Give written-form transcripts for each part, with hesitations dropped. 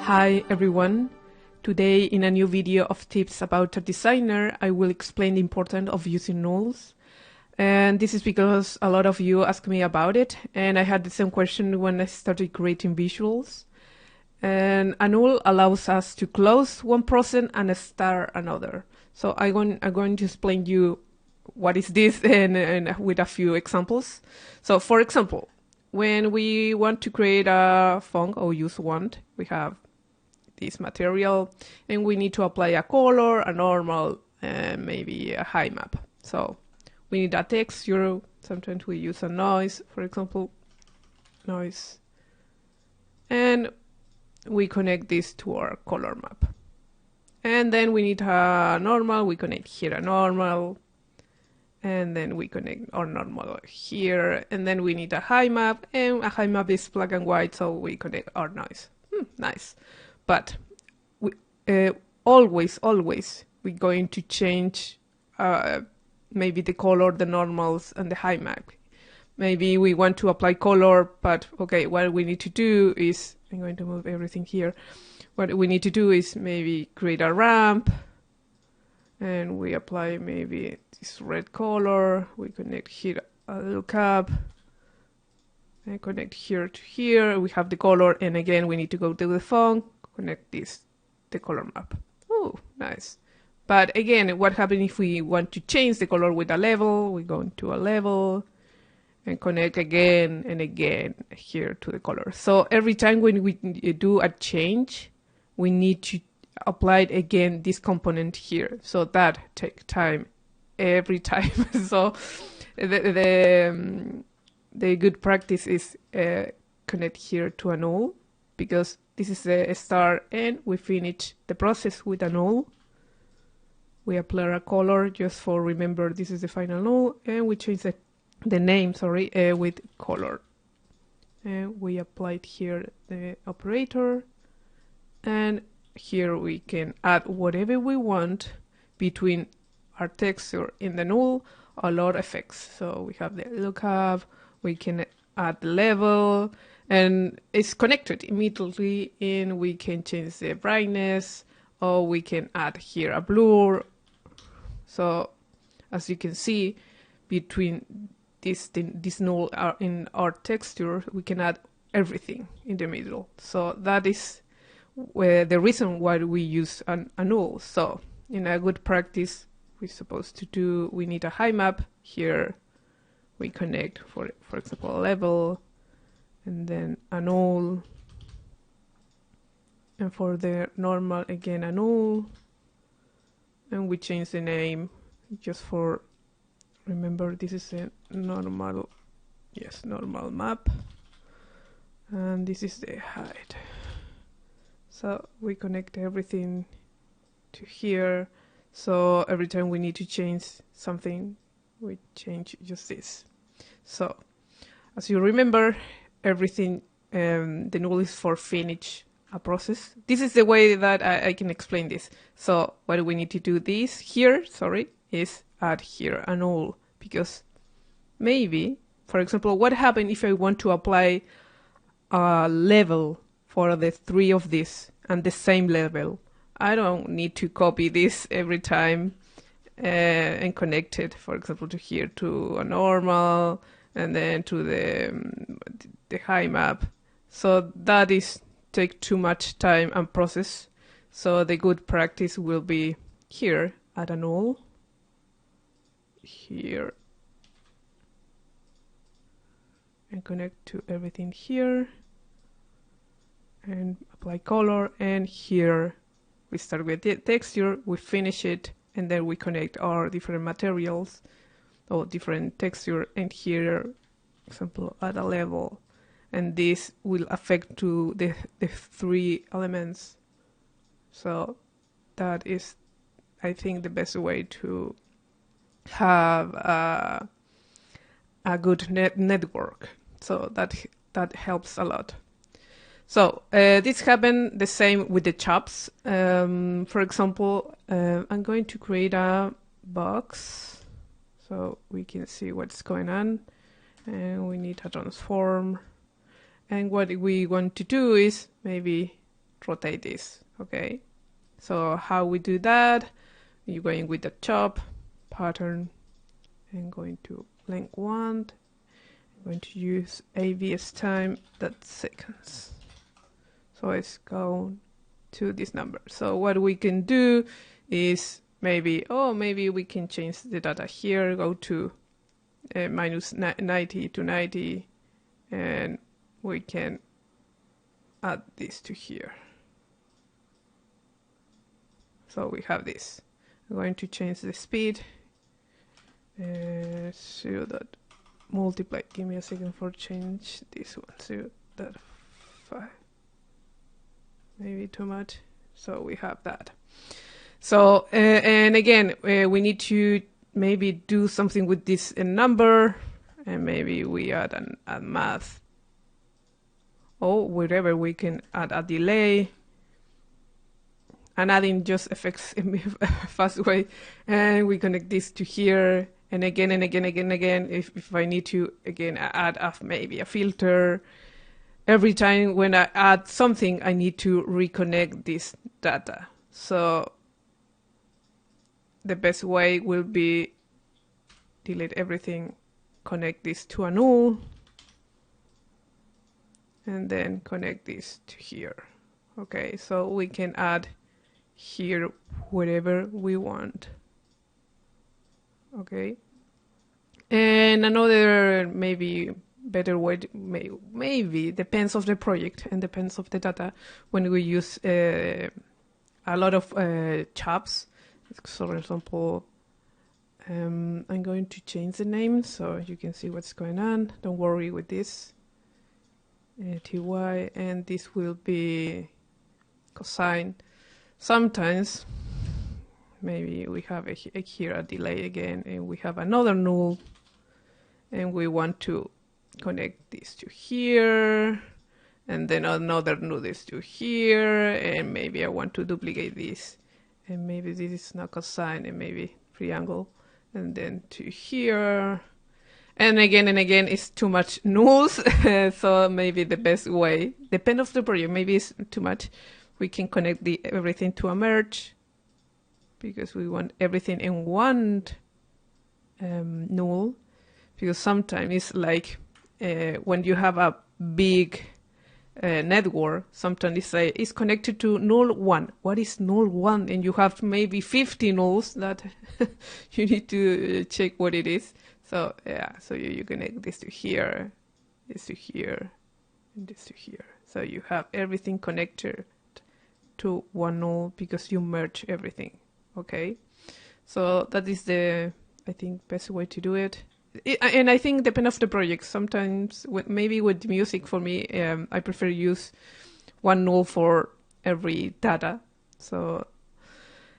Hi everyone! Today in a new video of tips about TouchDesigner I will explain the importance of using nulls. And this is because a lot of you asked me about it, and I had the same question when I started creating visuals. And a null allows us to close one process and start another. So I'm going to explain you what is this and with a few examples. So for example, when we want to create a font or use one, we have this material and we need to apply a color, a normal, and maybe a high map. So we need a texture. Sometimes we use a noise, for example, noise. And we connect this to our color map. And then we need a normal, we connect here a normal. And then we connect our normal here. And then we need a high map, and a high map is black and white, so we connect our noise. Nice. But we, always, we're going to change maybe the color, the normals, and the high map. Maybe we want to apply color, but okay, what we need to do is, I'm going to move everything here. What we need to do is maybe create a ramp, and we apply maybe this red color. We connect here a lookup, and connect here to here. We have the color, and again, we need to go to the font, connect this, the color map. Oh, nice. But again, what happens if we want to change the color with a level? We go into a level and connect again and again here to the color. So every time when we do a change, we need to apply it again, this component here. So that takes time every time. So the good practice is connect here to a null, because this is a start and we finish the process with a null. We apply a color just for remember this is the final null, and we change the name, with color. And we applied here the operator, and here we can add whatever we want between our texture in the null, a lot of effects. So we have the lookup, we can add the level, and it's connected immediately, and we can change the brightness, or we can add here a blur. So as you can see, between this null in our texture, we can add everything in the middle. So that is the reason why we use a null. So in a good practice, we're supposed to do, we need a high map here. We connect, for example, a level, and then a null. And for the normal, again, a null. And we change the name just for, remember, this is a normal, yes, normal map. And this is the height. So we connect everything to here. So every time we need to change something, we change just this. So as you remember, everything, the null is for finish a process. This is the way that I can explain this. So what do we need to do this here, is add here a null, because maybe, for example, what happens if I want to apply a level for the three of this and the same level? I don't need to copy this every time and connect it, for example, to here to a normal and then to the high map. So that is take too much time and process. So the good practice will be here, add a null, here, and connect to everything here, and apply color, and here we start with the texture, we finish it, and then we connect our different materials or different texture, and here, for example, add a level, and this will affect to the three elements. So that is, I think, the best way to have a good network. So that helps a lot. So this happened the same with the chops. For example, I'm going to create a box so we can see what's going on, and we need a transform. And what we want to do is maybe rotate this. Okay, so how we do that? You're going with the chop pattern and going to length 1. I'm going to use ABS time, that's seconds. So it's going to this number. So what we can do is maybe we can change the data here, go to minus 90 to 90, and we can add this to here. So we have this. I'm going to change the speed. So that multiply. Give me a second for change this one. So that 5. Maybe too much. So we have that. So and again, we need to maybe do something with this number, and maybe we add a math, or wherever we can add a delay. And adding just effects in a fast way, and we connect this to here, and again and again and again. If I need to again add maybe a filter, every time when I add something, I need to reconnect this data. So the best way will be delete everything, connect this to a null, and then connect this to here. Okay, so we can add here wherever we want. Okay, and another maybe better way, maybe depends of the project and depends of the data, when we use a lot of chops. So for example, I'm going to change the name so you can see what's going on. Don't worry with this. TY, and this will be cosine. Sometimes maybe we have here a delay again, and we have another null, and we want to connect this to here, and then another null is to here, and maybe I want to duplicate this, and maybe this is not cosine, and maybe triangle, and then to here, and again it's too much nulls. So maybe the best way, depend of the project, maybe it's too much. We can connect everything to a merge, because we want everything in one null. Because sometimes it's like when you have a big network, sometimes it's connected to null 1. What is null 1? And you have maybe 50 nulls that you need to check what it is. So yeah, so you connect this to here, this to here, and this to here. So you have everything connected to one null because you merge everything. Okay, so that is the, I think, best way to do it. And I think depend of the project. Sometimes maybe with music, for me, I prefer use one null for every data. So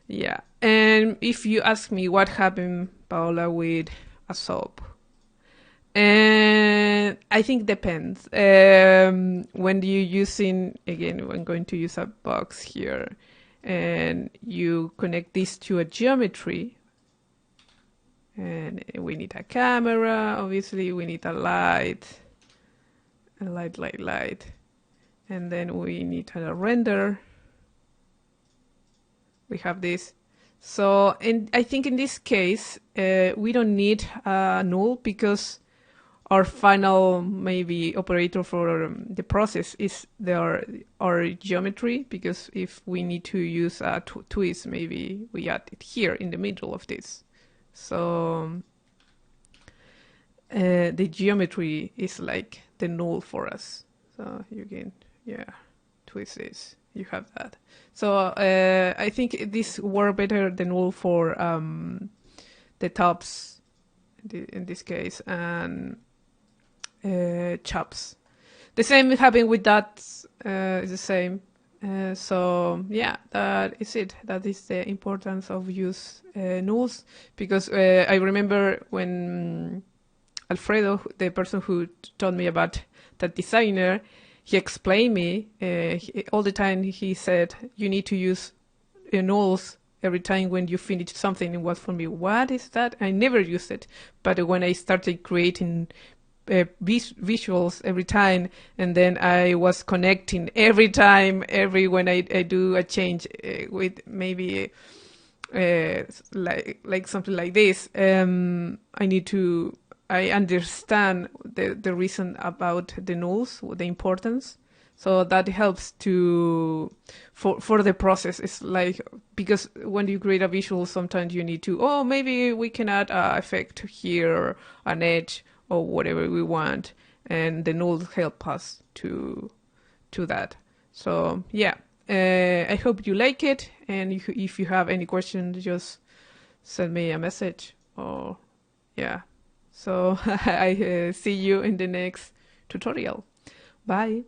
yeah, and if you ask me what happened, Paola, with a soap, and I think depends. When you're using, again, I'm going to use a box here, and you connect this to a geometry, and we need a camera, obviously, we need a light, and then we need a render. We have this. So, and I think in this case, we don't need a null, because our final maybe operator for the process is our geometry, because if we need to use a twist, maybe we add it here in the middle of this. So the geometry is like the null for us. So you can, yeah, twist this, you have that. So I think this work better than null for the tops in this case, and chops. The same happened with that, is the same. So yeah, that is it. That is the importance of use nulls, because I remember when Alfredo, the person who taught me about TouchDesigner, he explained me all the time. He said you need to use nulls every time when you finish something. It was for me, what is that? I never used it, but when I started creating visuals every time, and then I was connecting every time, when I do a change with maybe like something like this. I understand the reason about the nulls, the importance. So that helps for the process. It's like, because when you create a visual, sometimes you need to, maybe we can add an effect here, an edge, or whatever we want, and the nulls help us to that. So yeah, I hope you like it, and if you have any questions, just send me a message. Or yeah, so I see you in the next tutorial. Bye.